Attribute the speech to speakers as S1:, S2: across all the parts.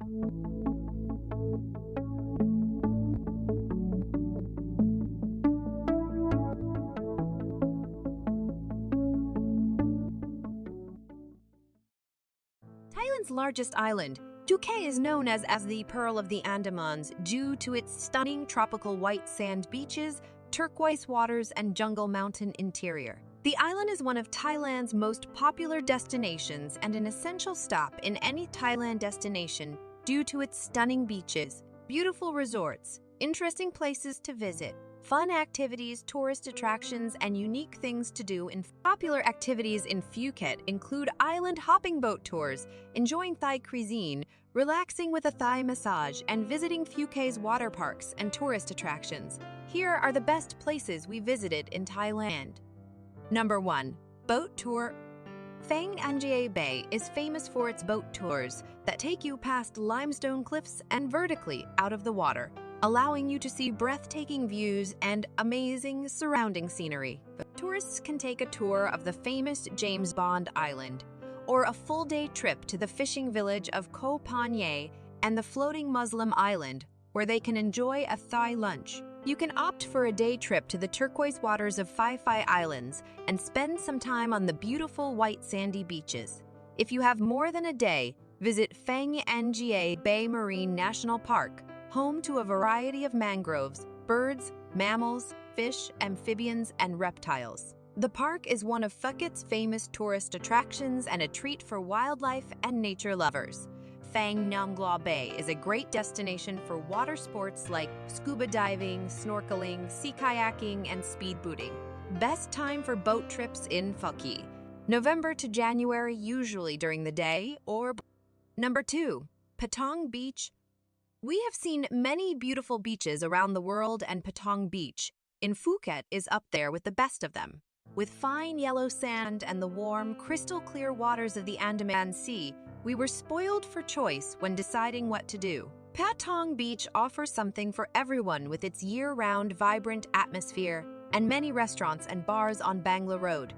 S1: Thailand's largest island, Phuket is known as the Pearl of the Andamans due to its stunning tropical white sand beaches, turquoise waters, and jungle mountain interior. The island is one of Thailand's most popular destinations and an essential stop in any Thailand destination due to its stunning beaches, beautiful resorts, interesting places to visit, fun activities, tourist attractions, and unique things to do. Popular activities in Phuket include island hopping boat tours, enjoying Thai cuisine, relaxing with a Thai massage, and visiting Phuket's water parks and tourist attractions. Here are the best places we visited in Thailand. Number 1. Boat Tour. Phang Nga Bay is famous for its boat tours that take you past limestone cliffs and vertically out of the water, allowing you to see breathtaking views and amazing surrounding scenery. Tourists can take a tour of the famous James Bond Island, or a full-day trip to the fishing village of Koh Panyee and the floating Muslim Island, where they can enjoy a Thai lunch. You can opt for a day trip to the turquoise waters of Phi Islands and spend some time on the beautiful white sandy beaches. If you have more than a day, visit Phang Nga Bay Marine National Park, home to a variety of mangroves, birds, mammals, fish, amphibians, and reptiles. The park is one of Phuket's famous tourist attractions and a treat for wildlife and nature lovers. Phang Nga Bay is a great destination for water sports like scuba diving, snorkeling, sea kayaking, and speedboating. Best time for boat trips in Phuket: November to January, usually during the day, or Number 2. Patong Beach. We have seen many beautiful beaches around the world, and Patong Beach in Phuket is up there with the best of them. With fine yellow sand and the warm, crystal-clear waters of the Andamans Sea, we were spoiled for choice when deciding what to do. Patong Beach offers something for everyone with its year-round vibrant atmosphere and many restaurants and bars on Bangla Road.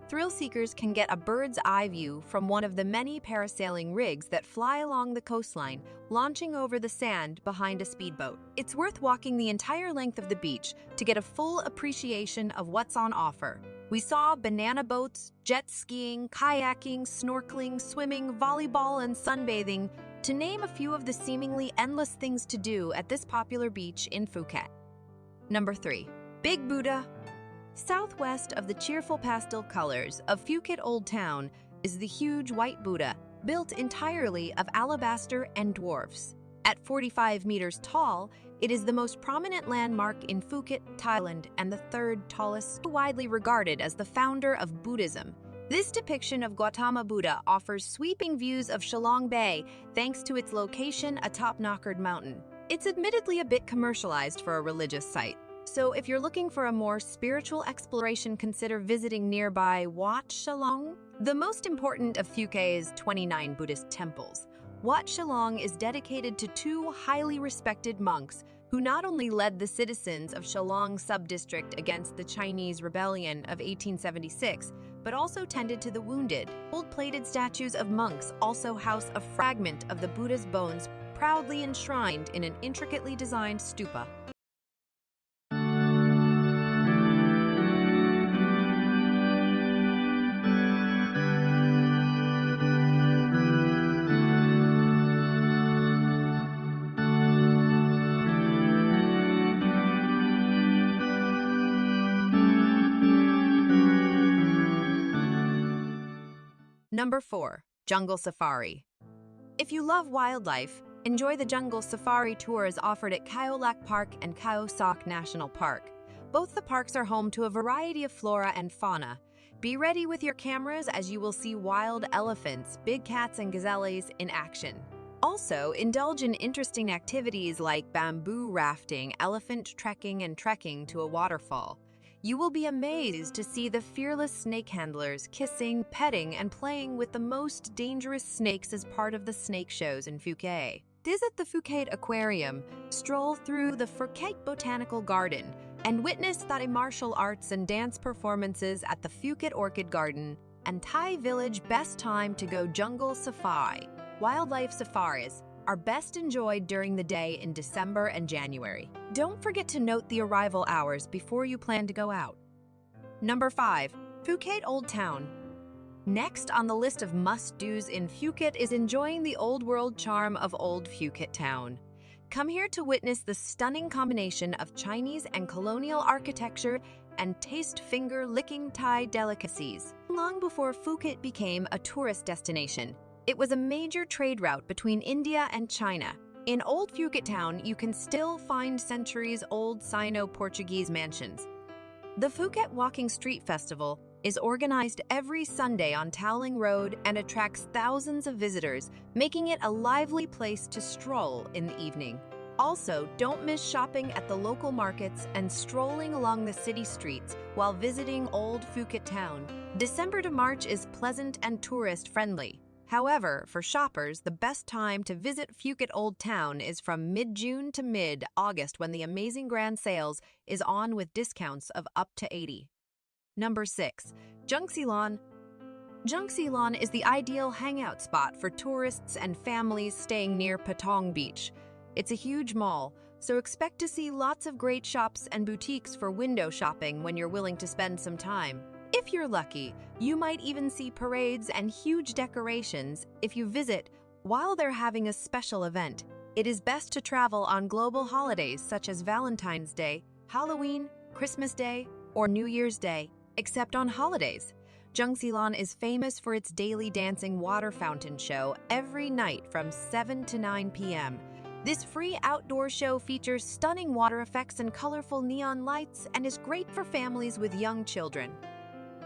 S1: Thrill seekers can get a bird's-eye view from one of the many parasailing rigs that fly along the coastline, launching over the sand behind a speedboat. It's worth walking the entire length of the beach to get a full appreciation of what's on offer. We saw banana boats, jet skiing, kayaking, snorkeling, swimming, volleyball, and sunbathing, to name a few of the seemingly endless things to do at this popular beach in Phuket. Number 3. Big Buddha. Southwest of the cheerful pastel colors of Phuket Old Town is the huge white Buddha, built entirely of alabaster and dwarfs. At 45 meters tall, it is the most prominent landmark in Phuket, Thailand, and the third tallest, widely regarded as the founder of Buddhism. This depiction of Gautama Buddha offers sweeping views of Jungceylon Bay thanks to its location atop Knockered Mountain. It's admittedly a bit commercialized for a religious site, so if you're looking for a more spiritual exploration, consider visiting nearby Wat Jungceylon. The most important of Phuket's 29 Buddhist temples, Wat Jungceylon is dedicated to two highly respected monks who not only led the citizens of Jungceylon sub-district against the Chinese Rebellion of 1876, but also tended to the wounded. Gold-plated statues of monks also house a fragment of the Buddha's bones, proudly enshrined in an intricately designed stupa. Number 4. Jungle Safari. If you love wildlife, enjoy the Jungle Safari tours offered at Khao Lak Park and Khao Sok National Park. Both the parks are home to a variety of flora and fauna. Be ready with your cameras as you will see wild elephants, big cats, and gazelles in action. Also, indulge in interesting activities like bamboo rafting, elephant trekking, and trekking to a waterfall. You will be amazed to see the fearless snake handlers kissing, petting, and playing with the most dangerous snakes as part of the snake shows in Phuket. Visit the Phuket Aquarium, stroll through the Phuket Botanical Garden, and witness Thai martial arts and dance performances at the Phuket Orchid Garden and Thai Village. Best time to go jungle safari. Wildlife safaris are best enjoyed during the day in December and January. Don't forget to note the arrival hours before you plan to go out. Number 5. Phuket Old Town. Next on the list of must-dos in Phuket is enjoying the old-world charm of Old Phuket Town. Come here to witness the stunning combination of Chinese and colonial architecture and taste finger-licking Thai delicacies. Long before Phuket became a tourist destination, it was a major trade route between India and China. In Old Phuket Town, you can still find centuries-old Sino-Portuguese mansions. The Phuket Walking Street Festival is organized every Sunday on Towling Road and attracts thousands of visitors, making it a lively place to stroll in the evening. Also, don't miss shopping at the local markets and strolling along the city streets while visiting Old Phuket Town. December to March is pleasant and tourist-friendly. However, for shoppers, the best time to visit Phuket Old Town is from mid-June to mid-August when the amazing grand sales is on with discounts of up to 80%. Number 6. Jungceylon. Jungceylon is the ideal hangout spot for tourists and families staying near Patong Beach. It's a huge mall, so expect to see lots of great shops and boutiques for window shopping when you're willing to spend some time. If you're lucky, you might even see parades and huge decorations if you visit while they're having a special event. It is best to travel on global holidays such as Valentine's Day, Halloween, Christmas Day, or New Year's Day, except on holidays. Jungceylon is famous for its daily dancing water fountain show every night from 7 to 9 p.m. This free outdoor show features stunning water effects and colorful neon lights and is great for families with young children.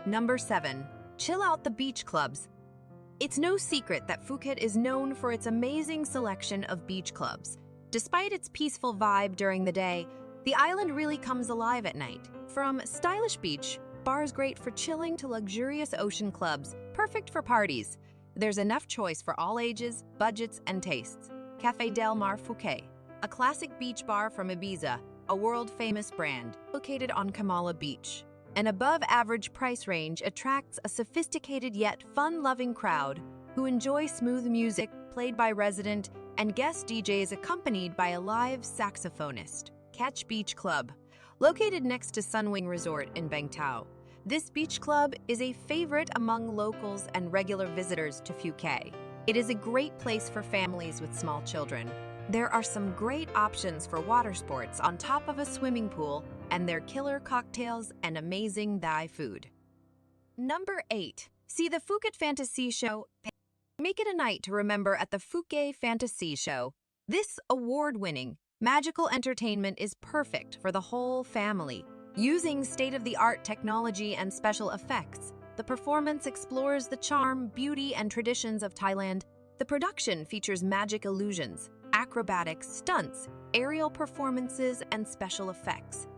S1: Number 7. Chill out the beach clubs. It's no secret that Phuket is known for its amazing selection of beach clubs. Despite its peaceful vibe during the day, the island really comes alive at night. From stylish beach bars great for chilling to luxurious ocean clubs, perfect for parties. There's enough choice for all ages, budgets, and tastes. Café Del Mar Phuket, a classic beach bar from Ibiza, a world-famous brand, located on Kamala Beach. An above-average price range attracts a sophisticated yet fun-loving crowd who enjoy smooth music played by resident and guest DJs accompanied by a live saxophonist. Catch Beach Club. Located next to Sunwing Resort in Bang Tao, this beach club is a favorite among locals and regular visitors to Phuket. It is a great place for families with small children. There are some great options for water sports on top of a swimming pool and their killer cocktails and amazing Thai food. Number 8. See the Phuket Fantasea Show. Make it a night to remember at the Phuket Fantasea Show. This award-winning, magical entertainment is perfect for the whole family. Using state-of-the-art technology and special effects, the performance explores the charm, beauty, and traditions of Thailand. The production features magic illusions, acrobatic stunts, aerial performances, and special effects.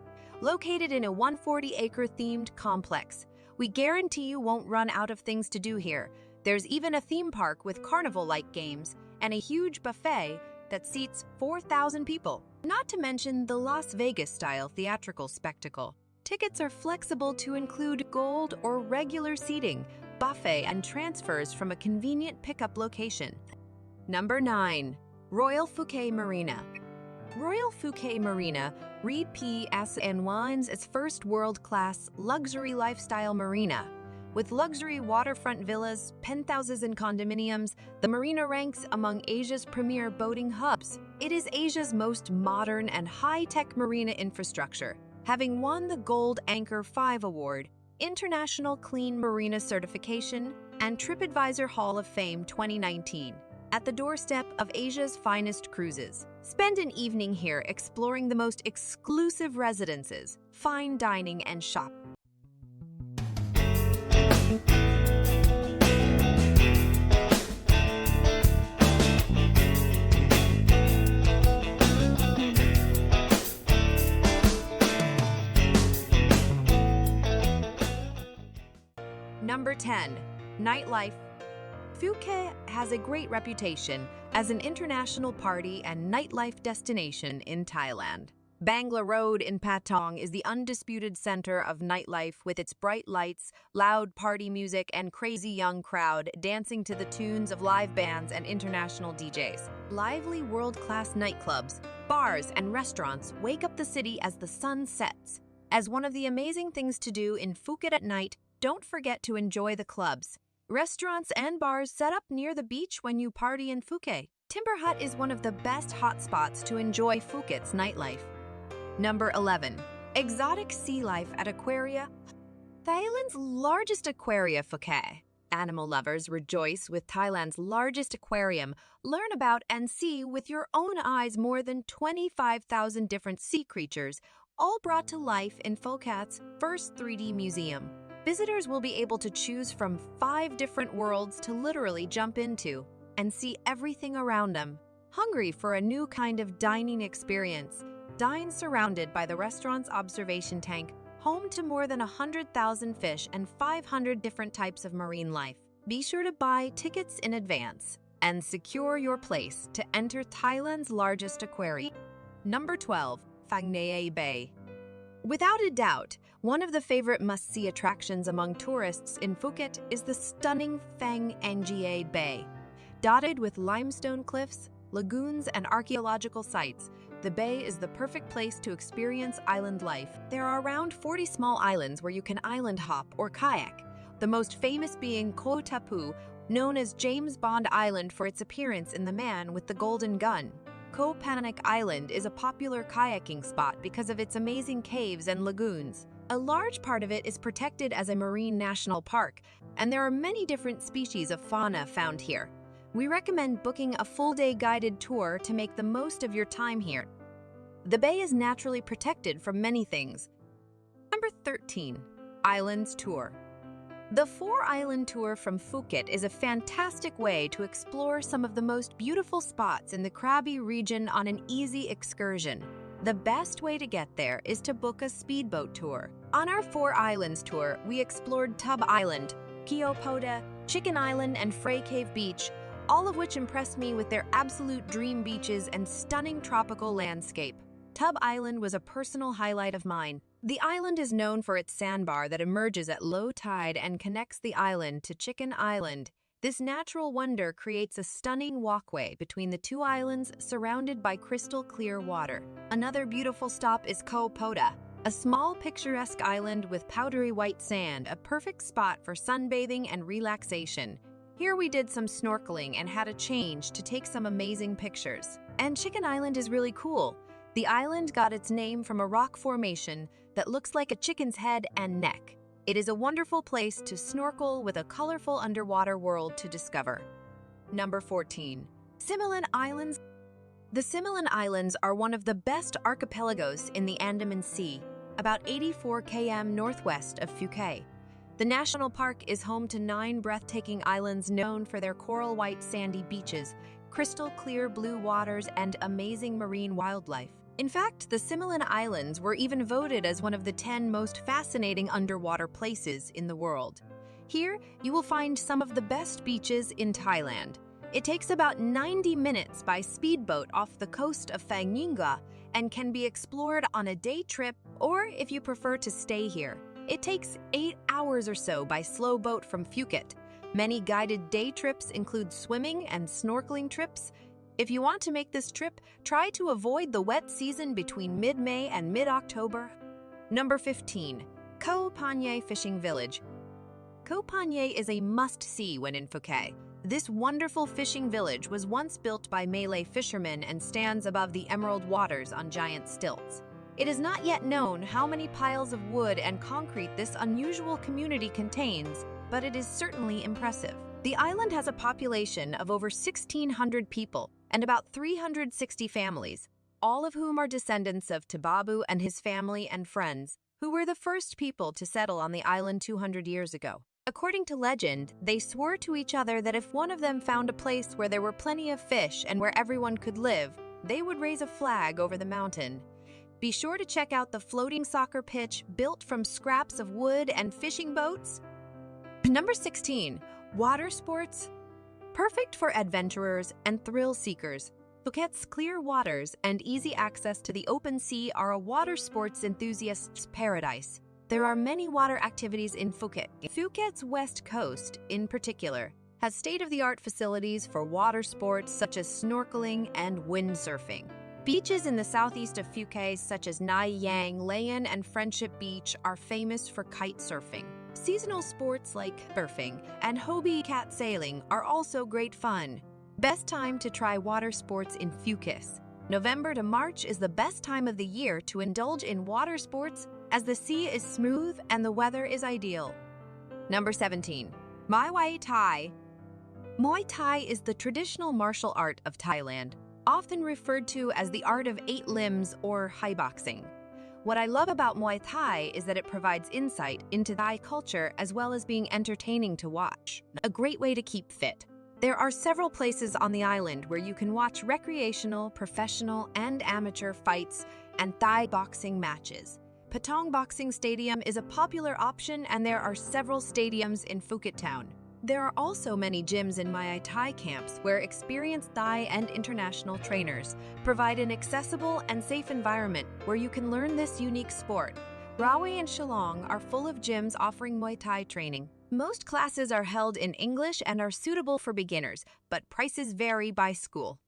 S1: Located in a 140-acre themed complex, we guarantee you won't run out of things to do here. There's even a theme park with carnival-like games and a huge buffet that seats 4,000 people. Not to mention the Las Vegas-style theatrical spectacle. Tickets are flexible to include gold or regular seating, buffet, and transfers from a convenient pickup location. Number 9. Royal Phuket Marina. Royal Phuket Marina represents its first world-class luxury lifestyle marina. With luxury waterfront villas, penthouses, and condominiums, the marina ranks among Asia's premier boating hubs. It is Asia's most modern and high-tech marina infrastructure, having won the Gold Anchor 5 Award, International Clean Marina Certification, and TripAdvisor Hall of Fame 2019. At the doorstep of Asia's finest cruises. Spend an evening here exploring the most exclusive residences, fine dining, and shop. Number 10. Nightlife. Phuket has a great reputation as an international party and nightlife destination in Thailand. Bangla Road in Patong is the undisputed center of nightlife with its bright lights, loud party music, and crazy young crowd dancing to the tunes of live bands and international DJs. Lively world-class nightclubs, bars, and restaurants wake up the city as the sun sets. As one of the amazing things to do in Phuket at night, don't forget to enjoy the clubs, restaurants, and bars set up near the beach when you party in Phuket. Timber Hut is one of the best hotspots to enjoy Phuket's nightlife. Number 11. Exotic sea life at Aquaria. Thailand's largest aquaria, Phuket. Animal lovers rejoice with Thailand's largest aquarium. Learn about and see with your own eyes more than 25,000 different sea creatures, all brought to life in Phuket's first 3D museum. Visitors will be able to choose from 5 different worlds to literally jump into and see everything around them. Hungry for a new kind of dining experience? Dine surrounded by the restaurant's observation tank, home to more than 100,000 fish and 500 different types of marine life. Be sure to buy tickets in advance and secure your place to enter Thailand's largest aquarium. Number 12. Phang Nga Bay. Without a doubt, one of the favorite must-see attractions among tourists in Phuket is the stunning Phang Nga Bay. Dotted with limestone cliffs, lagoons, and archaeological sites, the bay is the perfect place to experience island life. There are around 40 small islands where you can island hop or kayak, the most famous being Koh Tapu, known as James Bond Island for its appearance in The Man with the Golden Gun. Koh Panyee Island is a popular kayaking spot because of its amazing caves and lagoons. A large part of it is protected as a marine national park, and there are many different species of fauna found here. We recommend booking a full-day guided tour to make the most of your time here. The bay is naturally protected from many things. Number 13. Islands Tour. The 4-island tour from Phuket is a fantastic way to explore some of the most beautiful spots in the Krabi region on an easy excursion. The best way to get there is to book a speedboat tour. On our 4 islands tour, we explored Tub Island, Keo Poda, Chicken Island, and Frey Cave Beach, all of which impressed me with their absolute dream beaches and stunning tropical landscape. Tub Island was a personal highlight of mine. The island is known for its sandbar that emerges at low tide and connects the island to Chicken Island. This natural wonder creates a stunning walkway between the 2 islands surrounded by crystal clear water. Another beautiful stop is Koh Poda, a small picturesque island with powdery white sand, a perfect spot for sunbathing and relaxation. Here we did some snorkeling and had a change to take some amazing pictures. And Chicken Island is really cool. The island got its name from a rock formation that looks like a chicken's head and neck. It is a wonderful place to snorkel with a colorful underwater world to discover. Number 14. Similan Islands. The Similan Islands are one of the best archipelagos in the Andamans Sea, about 84 km northwest of Phuket. The national park is home to 9 breathtaking islands known for their coral white sandy beaches, crystal clear blue waters, and amazing marine wildlife. In fact, the Similan Islands were even voted as one of the 10 most fascinating underwater places in the world. Here, you will find some of the best beaches in Thailand. It takes about 90 minutes by speedboat off the coast of Phang Nga and can be explored on a day trip, or if you prefer to stay here, it takes 8 hours or so by slow boat from Phuket. Many guided day trips include swimming and snorkeling trips. If you want to make this trip, try to avoid the wet season between mid-May and mid-October. Number 15. Koh Panyee Fishing Village. Koh Panyee is a must-see when in Phuket. This wonderful fishing village was once built by Malay fishermen and stands above the emerald waters on giant stilts. It is not yet known how many piles of wood and concrete this unusual community contains, but it is certainly impressive. The island has a population of over 1,600 people and about 360 families, all of whom are descendants of Tababu and his family and friends, who were the first people to settle on the island 200 years ago. According to legend, they swore to each other that if one of them found a place where there were plenty of fish and where everyone could live, they would raise a flag over the mountain. Be sure to check out the floating soccer pitch built from scraps of wood and fishing boats. Number 16. Watersports. Perfect for adventurers and thrill seekers. Phuket's clear waters and easy access to the open sea are a water sports enthusiast's paradise. There are many water activities in Phuket. Phuket's west coast, in particular, has state-of-the-art facilities for water sports such as snorkeling and windsurfing. Beaches in the southeast of Phuket, such as Nai Yang, Layan, and Friendship Beach, are famous for kite surfing. Seasonal sports like surfing and Hobie cat sailing are also great fun. Best time to try water sports in Phuket. November to March is the best time of the year to indulge in water sports as the sea is smooth and the weather is ideal. Number 17. Muay Thai. Muay Thai is the traditional martial art of Thailand, often referred to as the art of 8 limbs or Thai boxing. What I love about Muay Thai is that it provides insight into Thai culture as well as being entertaining to watch. A great way to keep fit. There are several places on the island where you can watch recreational, professional, and amateur fights and Thai boxing matches. Patong Boxing Stadium is a popular option, and there are several stadiums in Phuket Town. There are also many gyms and Muay Thai camps where experienced Thai and international trainers provide an accessible and safe environment where you can learn this unique sport. Rawai and Shillong are full of gyms offering Muay Thai training. Most classes are held in English and are suitable for beginners, but prices vary by school.